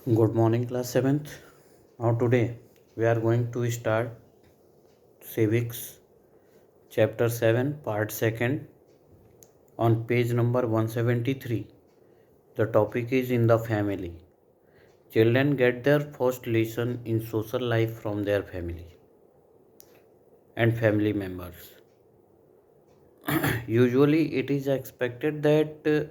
Good morning, class 7th. Now, today we are going to start Civics, chapter 7, part 2nd, on page number 173. The topic is in the family. Children get their first lesson in social life from their family and family members. Usually, it is expected that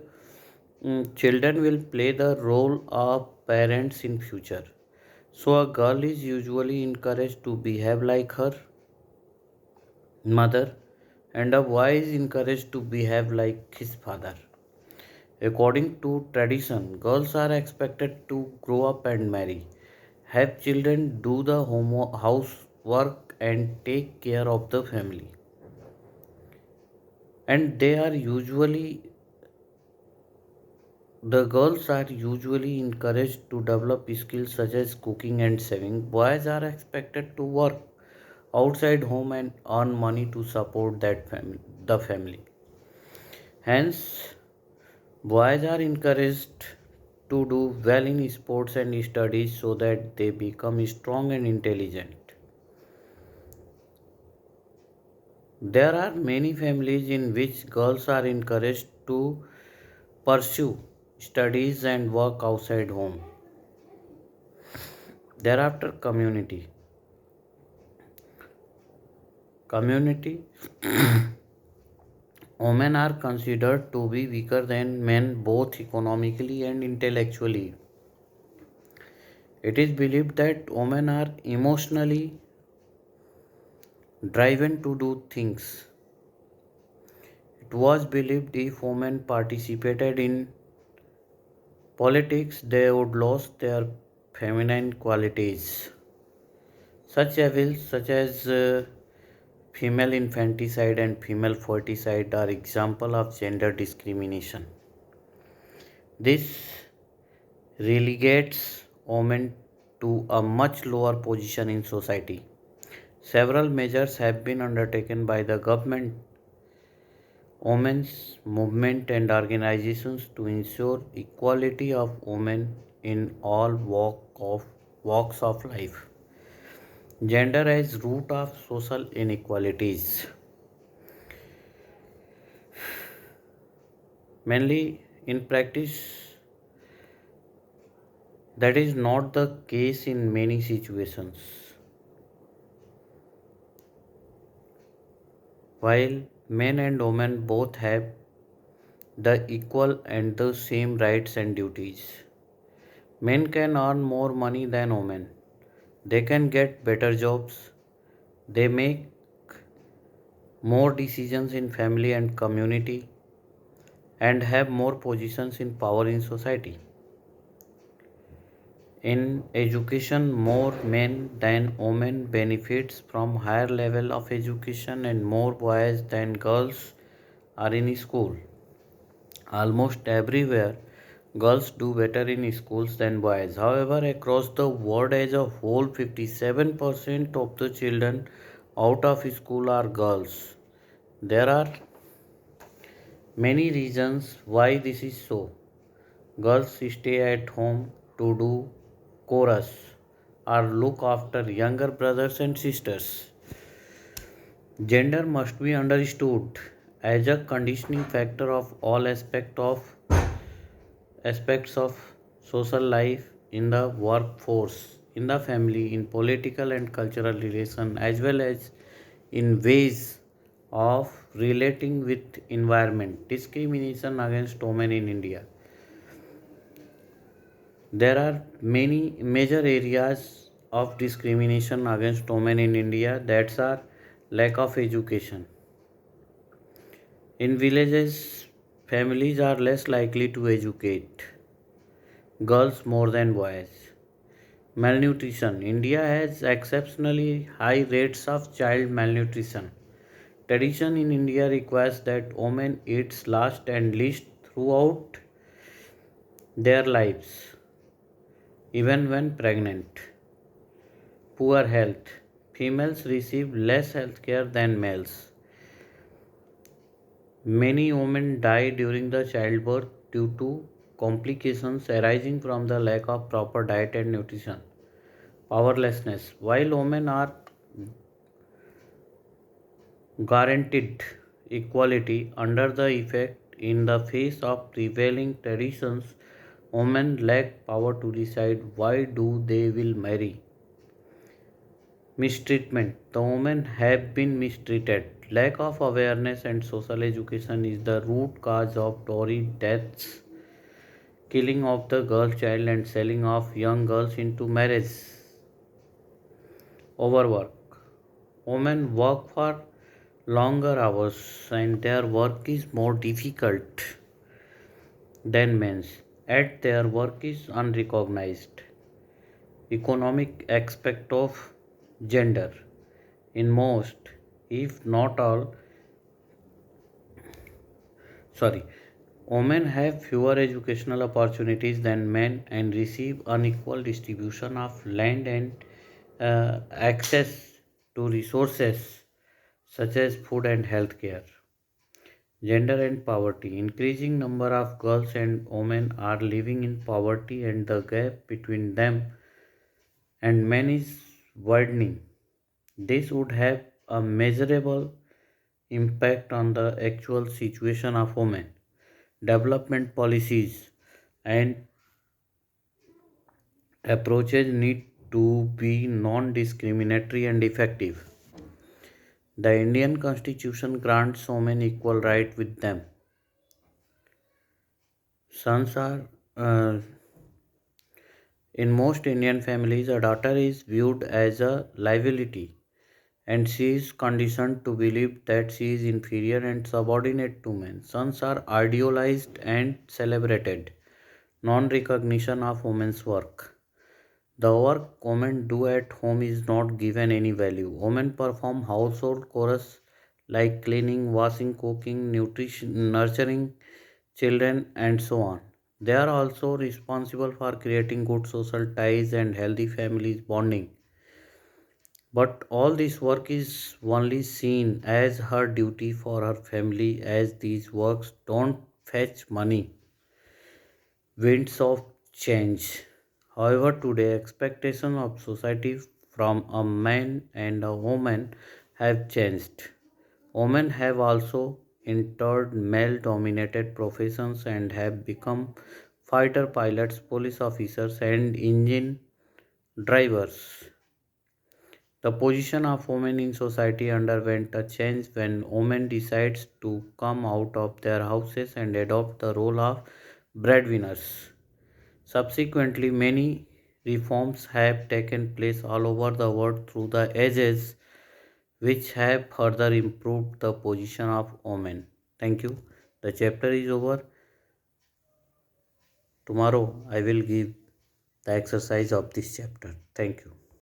children will play the role of parents in future. So, a girl is usually encouraged to behave like her mother, and a boy is encouraged to behave like his father. According to tradition, girls are expected to grow up and marry, have children, do the housework, and take care of the family. And the girls are usually encouraged to develop skills such as cooking and saving. Boys are expected to work outside home and earn money to support the family. Hence, boys are encouraged to do well in sports and studies so that they become strong and intelligent. There are many families in which girls are encouraged to pursue studies and work outside home. Thereafter, community women are considered to be weaker than men both economically and intellectually. It is believed that women are emotionally driven to do things. It was believed if women participated in politics, they would lose their feminine qualities. Such evils, such as female infanticide and female ferticide, are example of gender discrimination. This relegates women to a much lower position in society. Several measures have been undertaken by the government, women's movement and organizations to ensure equality of women in all walks of life. Gender as root of social inequalities. Mainly in practice, that is not the case in many situations. While men and women both have the equal and the same rights and duties. Men can earn more money than women. They can get better jobs. They make more decisions in family and community and have more positions in power in society. In education, more men than women benefits from higher level of education and more boys than girls are in school. Almost everywhere, girls do better in schools than boys. However, across the world as a whole, 57% of the children out of school are girls. There are many reasons why this is so. Girls stay at home to do chorus or look after younger brothers and sisters. Gender must be understood as a conditioning factor of all aspects of social life in the workforce, in the family, in political and cultural relation, as well as in ways of relating with environment. Discrimination against women in India. There are many major areas of discrimination against women in India that are lack of education. In villages, families are less likely to educate girls more than boys. Malnutrition. India has exceptionally high rates of child malnutrition. Tradition in India requires that women eat last and least throughout their lives, even when pregnant. Poor health. Females receive less health care than males. Many women die during the childbirth due to complications arising from the lack of proper diet and nutrition. Powerlessness. While women are guaranteed equality under the effect in the face of prevailing traditions, women lack power to decide why do they will marry. Mistreatment. The women have been mistreated. Lack of awareness and social education is the root cause of dowry deaths, killing of the girl child, and selling of young girls into marriage. Overwork. Women work for longer hours and their work is more difficult than men's. Yet their work is unrecognized. Economic aspect of gender. In most, if not all, sorry, women have fewer educational opportunities than men and receive unequal distribution of land and access to resources such as food and health care. Gender and poverty. Increasing number of girls and women are living in poverty and the gap between them and men is widening. This would have a measurable impact on the actual situation of women. Development policies and approaches need to be non discriminatory and effective. The Indian Constitution grants women equal right with them. Sons are in most Indian families, a daughter is viewed as a liability and she is conditioned to believe that she is inferior and subordinate to men. Sons are idealized and celebrated. Non recognition of women's work. The work women do at home is not given any value. Women perform household chores like cleaning, washing, cooking, nutrition, nurturing children, and so on. They are also responsible for creating good social ties and healthy families bonding. But all this work is only seen as her duty for her family, as these works don't fetch money. Winds of change. However, today expectations of society from a man and a woman have changed. Women have also entered male dominated professions and have become fighter pilots, police officers, and engine drivers. The position of women in society underwent a change when women decides to come out of their houses and adopt the role of breadwinners. Subsequently, many reforms have taken place all over the world through the ages, which have further improved the position of women. Thank you. The chapter is over. Tomorrow, I will give the exercise of this chapter. Thank you.